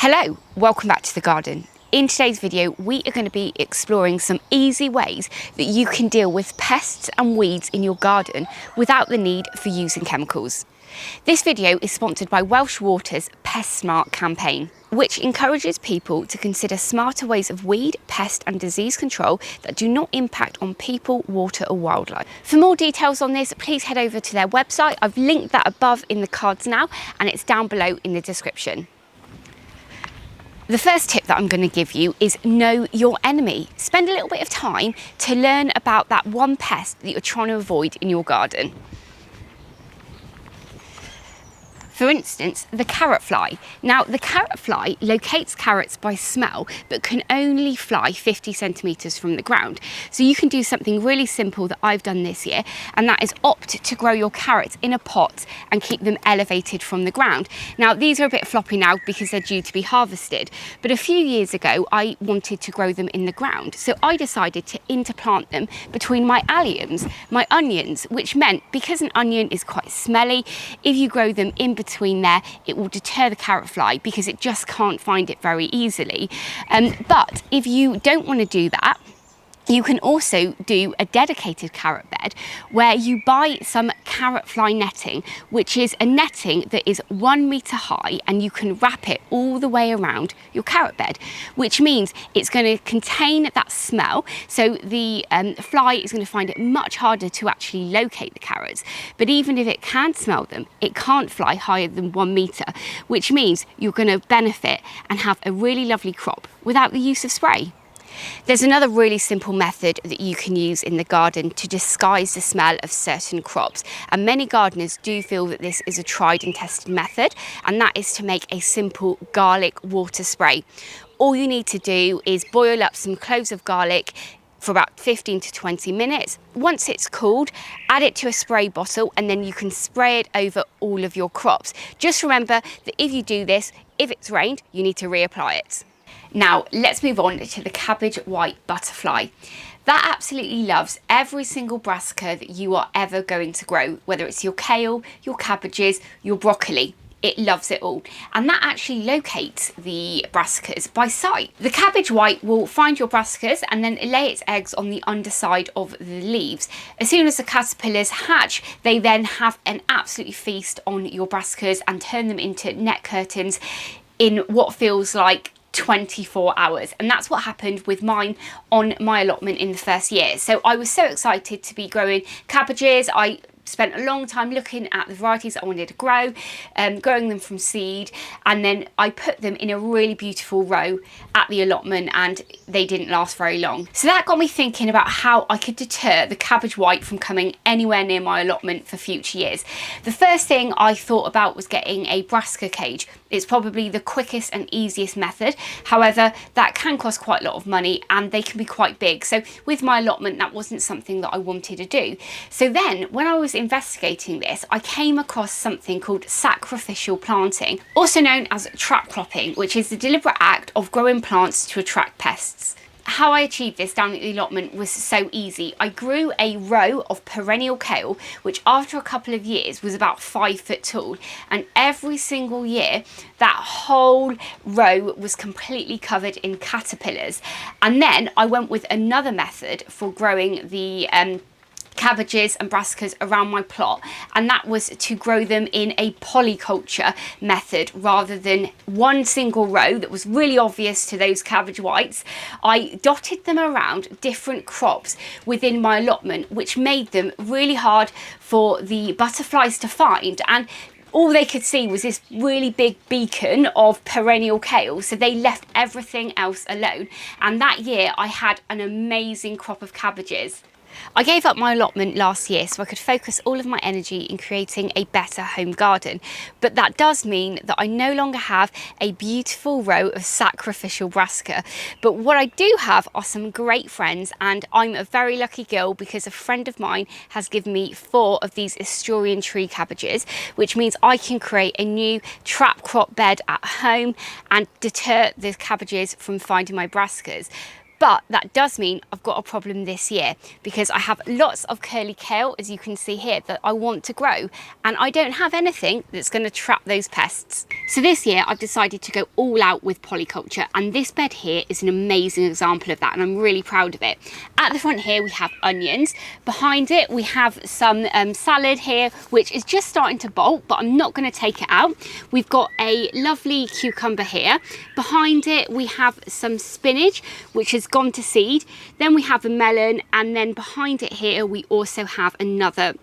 Hello, welcome back to the garden. In today's video, we are going to be exploring some easy ways that you can deal with pests and weeds in your garden without the need for using chemicals. This video is sponsored by Welsh Water's Pest Smart Campaign, which encourages people to consider smarter ways of weed, pest and disease control that do not impact on people, water or wildlife. For more details on this, please head over to their website. I've linked that above in the cards now, and it's down below in the description. The first tip that I'm going to give you is know your enemy. Spend a little bit of time to learn about that one pest that you're trying to avoid in your garden. For instance, the carrot fly. Now, the carrot fly locates carrots by smell, but can only fly 50 centimetres from the ground. So you can do something really simple that I've done this year, and that is opt to grow your carrots in a pot and keep them elevated from the ground. Now, these are a bit floppy now because they're due to be harvested, but a few years ago, I wanted to grow them in the ground. So I decided to interplant them between my alliums, my onions, which meant because an onion is quite smelly, if you grow them in between there, it will deter the carrot fly because it just can't find it very easily. But if you don't want to do that, you can also do a dedicated carrot bed where you buy some carrot fly netting, which is a netting that is 1 metre high, and you can wrap it all the way around your carrot bed, which means it's going to contain that smell. So the fly is going to find it much harder to actually locate the carrots. But even if it can smell them, it can't fly higher than 1 metre, which means you're going to benefit and have a really lovely crop without the use of spray. There's another really simple method that you can use in the garden to disguise the smell of certain crops, and many gardeners do feel that this is a tried and tested method, and that is to make a simple garlic water spray. All you need to do is boil up some cloves of garlic for about 15 to 20 minutes. Once it's cooled, add it to a spray bottle, and then you can spray it over all of your crops. Just remember that if you do this, if it's rained, you need to reapply it. Now, let's move on to the cabbage white butterfly. That absolutely loves every single brassica that you are ever going to grow, whether it's your kale, your cabbages, your broccoli. It loves it all. And that actually locates the brassicas by sight. The cabbage white will find your brassicas and then lay its eggs on the underside of the leaves. As soon as the caterpillars hatch, they then have an absolute feast on your brassicas and turn them into net curtains in what feels like 24 hours, and that's what happened with mine on my allotment in the first year. So I was so excited to be growing cabbages. I spent a long time looking at the varieties that I wanted to grow, growing them from seed, and then I put them in a really beautiful row at the allotment, and they didn't last very long. So that got me thinking about how I could deter the cabbage white from coming anywhere near my allotment for future years. The first thing I thought about was getting a brassica cage. It's probably the quickest and easiest method. However, that can cost quite a lot of money and they can be quite big. So with my allotment, that wasn't something that I wanted to do. So then when I was investigating this, I came across something called sacrificial planting, also known as trap cropping, which is the deliberate act of growing plants to attract pests. How I achieved this down at the allotment was so easy. I grew a row of perennial kale, which after a couple of years was about 5 foot tall. And every single year, that whole row was completely covered in caterpillars. And then I went with another method for growing the cabbages and brassicas around my plot, and that was to grow them in a polyculture method rather than one single row that was really obvious to those cabbage whites. I dotted them around different crops within my allotment, which made them really hard for the butterflies to find, and all they could see was this really big beacon of perennial kale, so they left everything else alone. And that year I had an amazing crop of cabbages. I gave up my allotment last year so I could focus all of my energy in creating a better home garden, but that does mean that I no longer have a beautiful row of sacrificial brassica. But what I do have are some great friends, and I'm a very lucky girl because a friend of mine has given me 4 of these Asturian tree cabbages, which means I can create a new trap crop bed at home and deter the cabbages from finding my brassicas. But that does mean I've got a problem this year because I have lots of curly kale, as you can see here, that I want to grow, and I don't have anything that's going to trap those pests. So this year I've decided to go all out with polyculture, and this bed here is an amazing example of that, and I'm really proud of it. At the front here we have onions. Behind it we have some salad here, which is just starting to bolt, but I'm not going to take it out. We've got a lovely cucumber here. Behind it we have some spinach, which has gone to seed. Then we have a melon, and then behind it here we also have another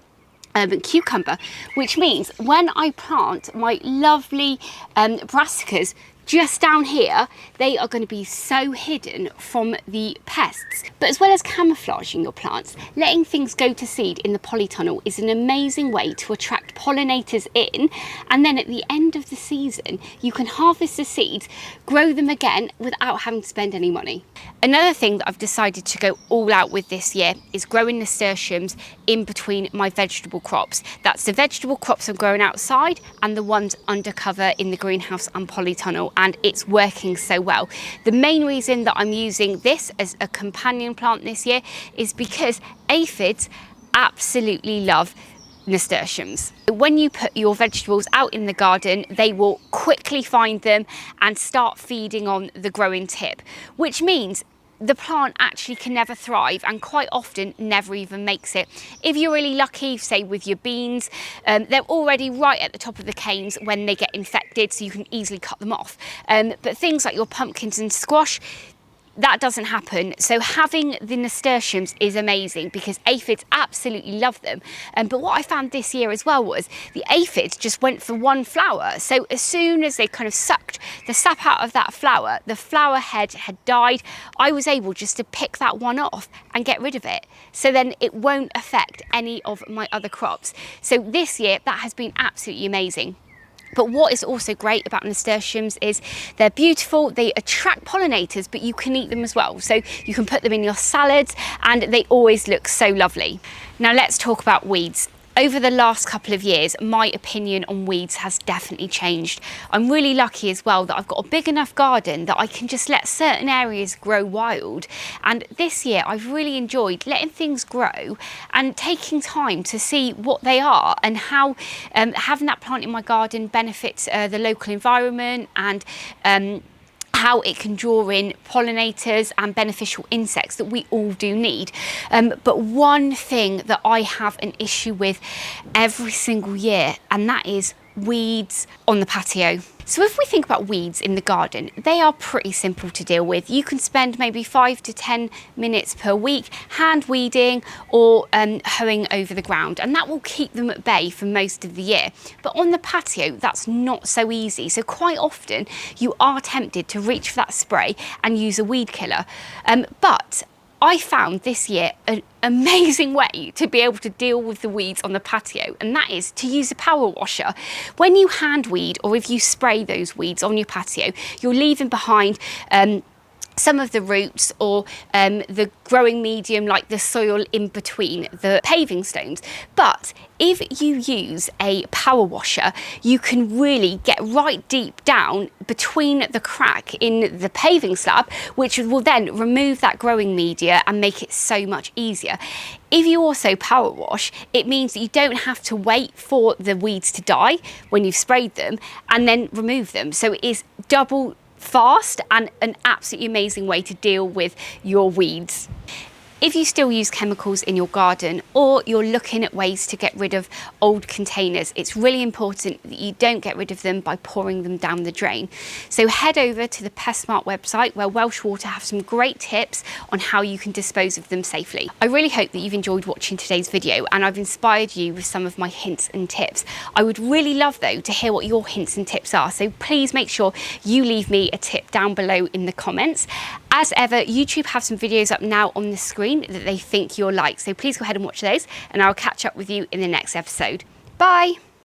cucumber, which means when I plant my lovely brassicas just down here, they are going to be so hidden from the pests. But as well as camouflaging your plants, letting things go to seed in the polytunnel is an amazing way to attract pollinators in, and then at the end of the season you can harvest the seeds, grow them again without having to spend any money. Another thing that I've decided to go all out with this year is growing nasturtiums in between my vegetable crops. That's the vegetable crops I'm growing outside and the ones undercover in the greenhouse and polytunnel, and it's working so well. The main reason that I'm using this as a companion plant this year is because aphids absolutely love nasturtiums. When you put your vegetables out in the garden, they will quickly find them and start feeding on the growing tip, which means the plant actually can never thrive, and quite often never even makes it. If you're really lucky, say with your beans, they're already right at the top of the canes when they get infected, so you can easily cut them off. But things like your pumpkins and squash, that doesn't happen. So having the nasturtiums is amazing because aphids absolutely love them. But what I found this year as well was the aphids just went for one flower. So as soon as they kind of sucked the sap out of that flower, the flower head had died. I was able just to pick that one off and get rid of it. So then it won't affect any of my other crops. So this year that has been absolutely amazing. But what is also great about nasturtiums is they're beautiful, they attract pollinators, but you can eat them as well. So you can put them in your salads and they always look so lovely. Now let's talk about weeds. Over the last couple of years, my opinion on weeds has definitely changed. I'm really lucky as well that I've got a big enough garden that I can just let certain areas grow wild. And this year, I've really enjoyed letting things grow and taking time to see what they are and how having that plant in my garden benefits the local environment and how it can draw in pollinators and beneficial insects that we all do need. But one thing that I have an issue with every single year, and that is weeds on the patio. So if we think about weeds in the garden, they are pretty simple to deal with. You can spend maybe 5 to 10 minutes per week hand weeding or hoeing over the ground, and that will keep them at bay for most of the year. But on the patio, that's not so easy. So quite often you are tempted to reach for that spray and use a weed killer. But I found this year an amazing way to be able to deal with the weeds on the patio, and that is to use a power washer. When you hand weed or if you spray those weeds on your patio, you're leaving behind some of the roots or the growing medium, like the soil in between the paving stones. But if you use a power washer, you can really get right deep down between the crack in the paving slab, which will then remove that growing media and make it so much easier. If you also power wash, it means that you don't have to wait for the weeds to die when you've sprayed them and then remove them. So it is double fast and an absolutely amazing way to deal with your weeds. If you still use chemicals in your garden or you're looking at ways to get rid of old containers, it's really important that you don't get rid of them by pouring them down the drain. So head over to the Pest Smart website where Welsh Water have some great tips on how you can dispose of them safely. I really hope that you've enjoyed watching today's video and I've inspired you with some of my hints and tips. I would really love though to hear what your hints and tips are, so please make sure you leave me a tip down below in the comments. As ever, YouTube have some videos up now on the screen that they think you'll like, so please go ahead and watch those and I'll catch up with you in the next episode. Bye!